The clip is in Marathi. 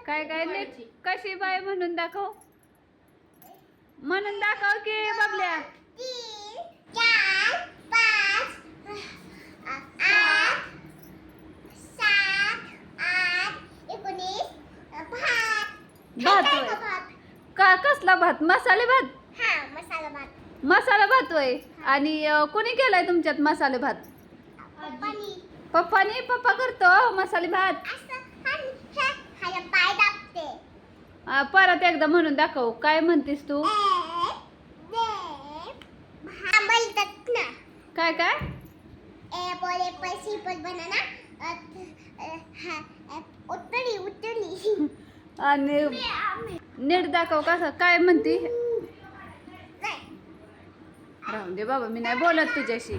काय काय नीट कशी बाय म्हणून दाखव. म्हणून दाखव की बबल्या. 3 4 5 8 7 8 19 भात. भात काय होय. भात? का कसला भात? मसाले भात. हा मसाला भात. मसाला भात होय. आणि कोणी केलाय तुमच्यात मसाले भात? पप्पानी. पप्पानी. पप्पा करतो मसाले भात. असं हा पाय दाबते. परत एकदा म्हणून दाखव. काय म्हणतेस तू? बोलतात ना. काय काय? ए बोले पैसे पण बनाना. उतरली उतरली. आणि नीट दाखव कसं काय म्हणते. राहून दे बाबा, मी नाही बोलत तुझ्याशी.